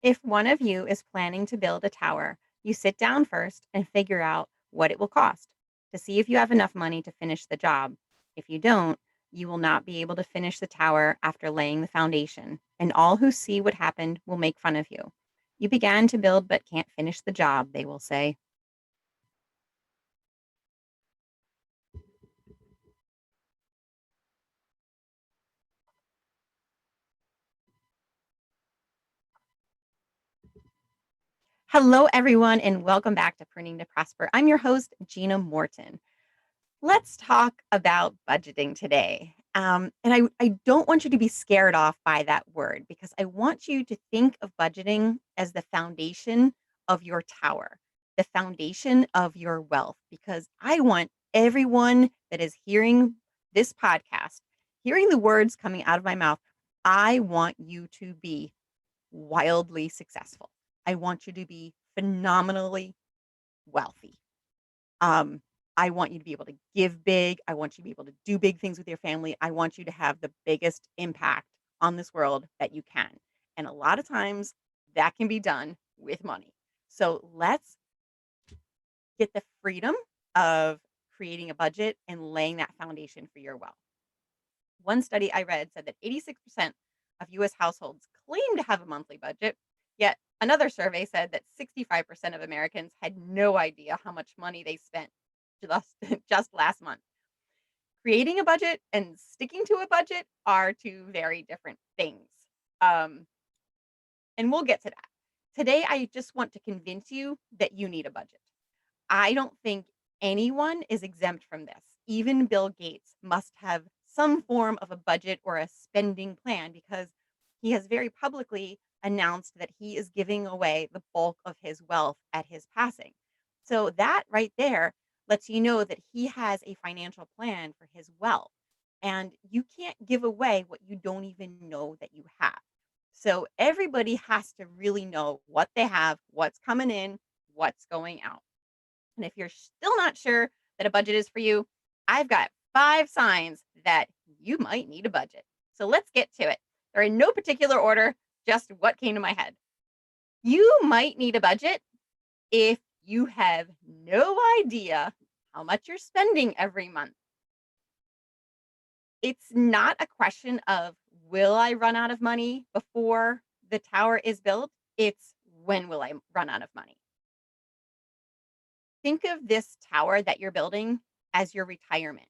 If one of you is planning to build a tower, you sit down first and figure out what it will cost to see if you have enough money to finish the job. If you don't, you will not be able to finish the tower after laying the foundation, and all who see what happened will make fun of you. You began to build but can't finish the job, they will say. Hello, everyone, and welcome back to Pruning to Prosper. I'm your host, Gina Morton. Let's talk about budgeting today. And I don't want you to be scared off by that word because I want you to think of budgeting as the foundation of your tower, the foundation of your wealth, because I want everyone that is hearing this podcast, hearing the words coming out of my mouth, I want you to be wildly successful. I want you to be phenomenally wealthy. Um, I want you to be able to give big. I want you to be able to do big things with your family. I want you to have the biggest impact on this world that you can. And a lot of times that can be done with money. So let's get the freedom of creating a budget and laying that foundation for your wealth. One study I read said that 86% of US households claim to have a monthly budget, yet another survey said that 65% of Americans had no idea how much money they spent just, just last month. Creating a budget and sticking to a budget are two very different things. Um, and we'll get to that. Today, I just want to convince you that you need a budget. I don't think anyone is exempt from this. Even Bill Gates must have some form of a budget or a spending plan because he has very publicly announced that he is giving away the bulk of his wealth at his passing. So that right there lets you know that he has a financial plan for his wealth. And you can't give away what you don't even know that you have. So everybody has to really know what they have, what's coming in, what's going out. And if you're still not sure that a budget is for you, I've got 5 signs that you might need a budget. So let's get to it. They're in no particular order, just what came to my head. You might need a budget if you have no idea how much you're spending every month. It's not a question of will I run out of money before the tower is built? It's when will I run out of money? Think of this tower that you're building as your retirement.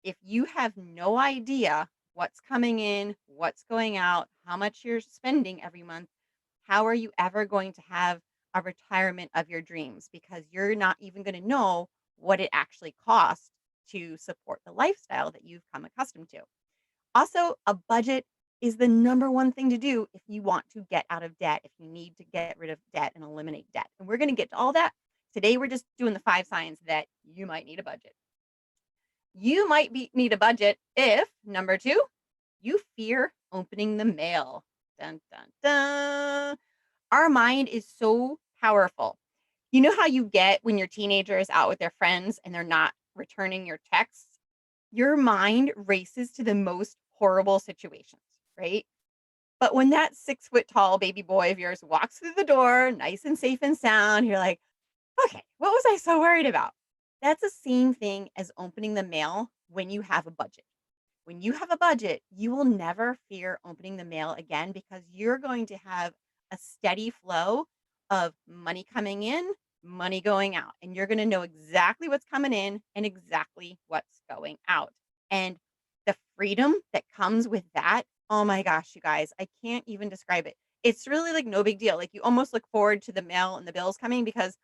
If you have no idea what's coming in, what's going out, how much you're spending every month, how are you ever going to have a retirement of your dreams? Because you're not even going to know what it actually costs to support the lifestyle that you've come accustomed to. Also, a budget is the number one thing to do if you want to get out of debt, if you need to get rid of debt and eliminate debt. And we're going to get to all that. Today, we're just doing the 5 signs that you might need a budget. You might need a budget if, number 2, you fear opening the mail. Dun, dun, dun. Our mind is so powerful. You know how you get when your teenager is out with their friends and they're not returning your texts? Your mind races to the most horrible situations, right? But when that 6 foot tall baby boy of yours walks through the door, nice and safe and sound, you're like, okay, what was I so worried about? That's the same thing as opening the mail when you have a budget. When you have a budget, you will never fear opening the mail again because you're going to have a steady flow of money coming in, money going out, and you're going to know exactly what's coming in and exactly what's going out. And the freedom that comes with that, oh my gosh, you guys, I can't even describe it. It's really like no big deal. Like you almost look forward to the mail and the bills coming because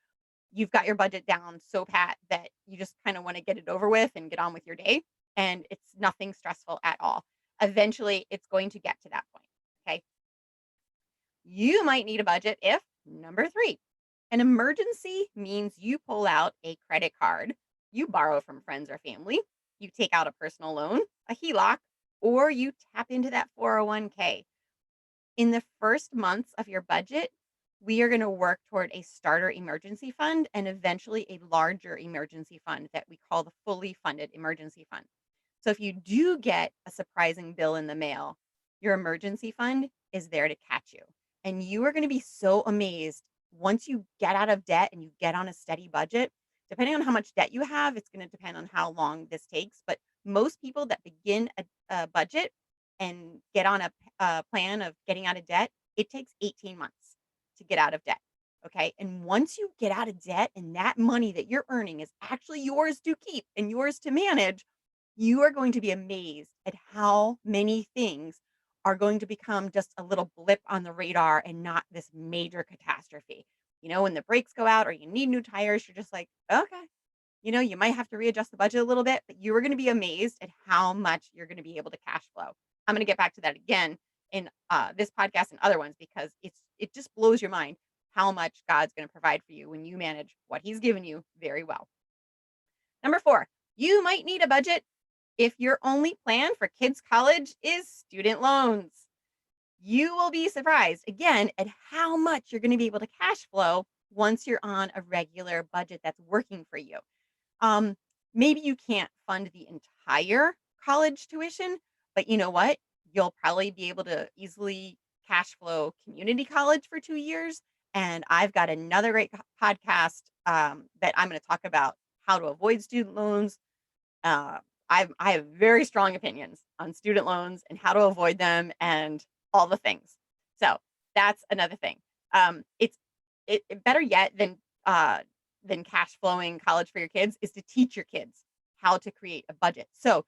you've got your budget down so pat that you just kind of want to get it over with and get on with your day. And it's nothing stressful at all. Eventually, it's going to get to that point. Okay. You might need a budget if, number 3, an emergency means you pull out a credit card, you borrow from friends or family, you take out a personal loan, a HELOC, or you tap into that 401k. In the first months of your budget, we are going to work toward a starter emergency fund and eventually a larger emergency fund that we call the fully funded emergency fund. So if you do get a surprising bill in the mail, your emergency fund is there to catch you. And you are going to be so amazed once you get out of debt and you get on a steady budget. Depending on how much debt you have, it's going to depend on how long this takes. But most people that begin a budget and get on a plan of getting out of debt, it takes 18 months to get out of debt. Okay. And once you get out of debt and that money that you're earning is actually yours to keep and yours to manage, you are going to be amazed at how many things are going to become just a little blip on the radar and not this major catastrophe. When the brakes go out or you need new tires, you're just like, okay, you might have to readjust the budget a little bit, but you are going to be amazed at how much you're going to be able to cash flow. I'm going to get back to that again in this podcast and other ones because it just blows your mind how much God's going to provide for you when you manage what He's given you very well. Number 4, you might need a budget if your only plan for kids' college is student loans. You will be surprised again at how much you're going to be able to cash flow once you're on a regular budget that's working for you. Um, Maybe you can't fund the entire college tuition, but you know what? You'll probably be able to easily cash flow community college for 2 years. And I've got another great podcast that I'm going to talk about how to avoid student loans. uh, I have very strong opinions on student loans and how to avoid them and all the things. So that's another thing. Better yet than cash flowing college for your kids is to teach your kids how to create a budget. So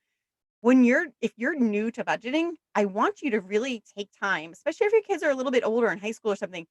if you're new to budgeting, I want you to really take time, especially if your kids are a little bit older in high school or something.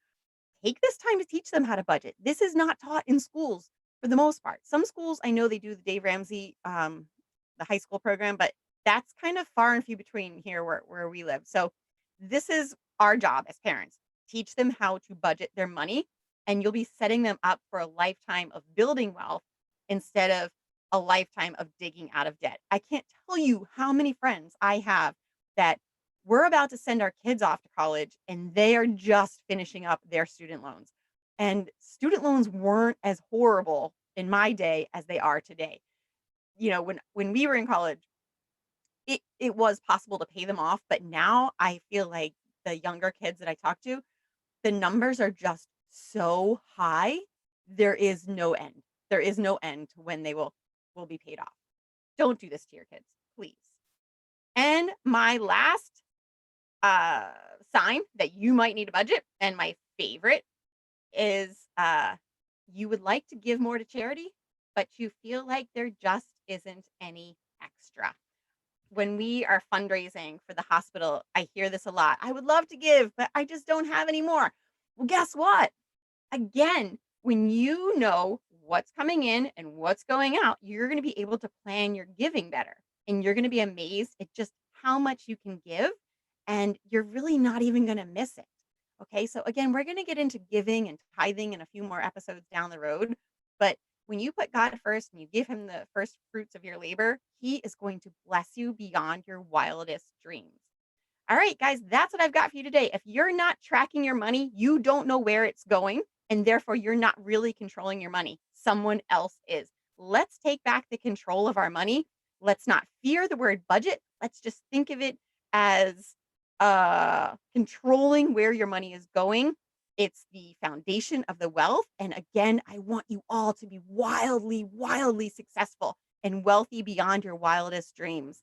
Take this time to teach them how to budget. This is not taught in schools for the most part. Some schools, I know they do the Dave Ramsey, the high school program, but that's kind of far and few between here where we live. So this is our job as parents. Teach them how to budget their money, and you'll be setting them up for a lifetime of building wealth instead of a lifetime of digging out of debt. I can't tell you how many friends I have that we're about to send our kids off to college and they are just finishing up their student loans. And student loans weren't as horrible in my day as they are today. When we were in college, it was possible to pay them off, but now I feel like the younger kids that I talk to, the numbers are just so high. There is no end. There is no end to when they will be paid off. Don't do this to your kids, please. And my last uh, sign that you might need a budget, and my favorite is you would like to give more to charity, but you feel like there just isn't any extra. When we are fundraising for the hospital, I hear this a lot. I would love to give, but I just don't have any more. Well, guess what? Again, when you know what's coming in and what's going out, you're going to be able to plan your giving better. And you're going to be amazed at just how much you can give. And you're really not even going to miss it. Okay. So, again, we're going to get into giving and tithing in a few more episodes down the road. But when you put God first and you give Him the first fruits of your labor, He is going to bless you beyond your wildest dreams. All right, guys, that's what I've got for you today. If you're not tracking your money, you don't know where it's going, and therefore you're not really controlling your money. Someone else is. Let's take back the control of our money. Let's not fear the word budget. Let's just think of it as controlling where your money is going. It's the foundation of the wealth. And again, I want you all to be wildly, wildly successful and wealthy beyond your wildest dreams.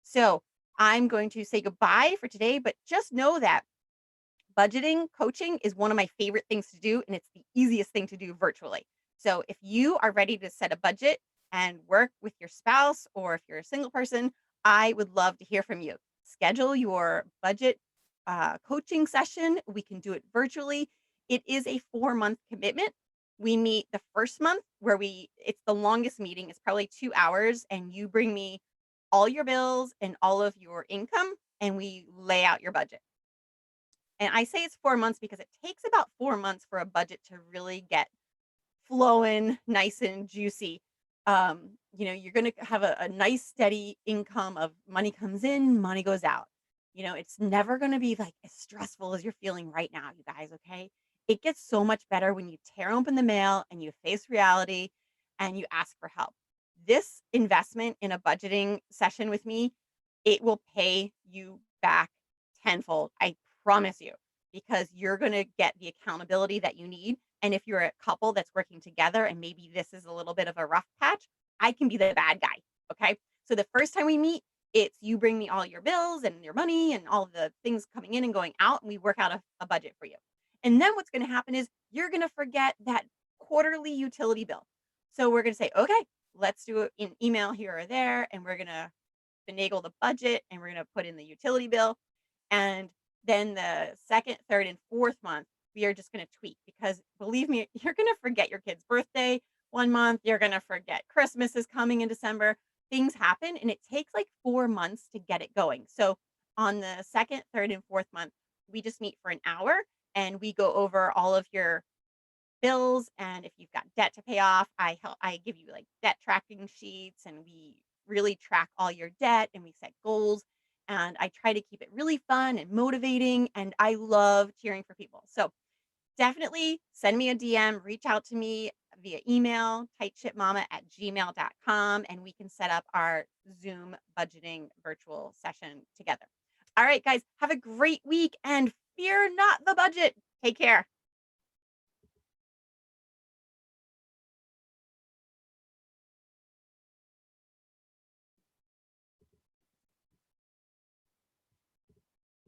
So I'm going to say goodbye for today, but just know that budgeting coaching is one of my favorite things to do, and it's the easiest thing to do virtually. So if you are ready to set a budget and work with your spouse, or if you're a single person, I would love to hear from you. Schedule your budget coaching session. We can do it virtually. It is a 4-month commitment. We meet the first month where it's the longest meeting. It's probably 2 hours, and you bring me all your bills and all of your income, and we lay out your budget. And I say it's 4 months because it takes about 4 months for a budget to really get flowing nice and juicy. You're going to have a nice steady income of money comes in, money goes out. It's never going to be like as stressful as you're feeling right now, you guys. Okay. It gets so much better when you tear open the mail and you face reality and you ask for help. This investment in a budgeting session with me, it will pay you back tenfold. I promise you. because you're going to get the accountability that you need. And if you're a couple that's working together and maybe this is a little bit of a rough patch, I can be the bad guy. Okay. So the first time we meet, it's you bring me all your bills and your money and all the things coming in and going out, and we work out a budget for you. And then what's going to happen is you're going to forget that quarterly utility bill. So we're going to say, okay, let's do it in email here or there, and we're going to finagle the budget and we're going to put in the utility bill. And then the second, third, and fourth month, we are just going to tweak because believe me, you're going to forget your kid's birthday one month. You're going to forget Christmas is coming in December. Things happen and it takes like 4 months to get it going. So on the second, third, and fourth month, we just meet for an hour and we go over all of your bills, and if you've got debt to pay off, I give you like debt tracking sheets, and we really track all your debt and we set goals, and I try to keep it really fun and motivating, and I love cheering for people. So definitely send me a DM, reach out to me via email, tightshipmama@gmail.com, and we can set up our Zoom budgeting virtual session together. All right, guys, have a great week and fear not the budget. Take care.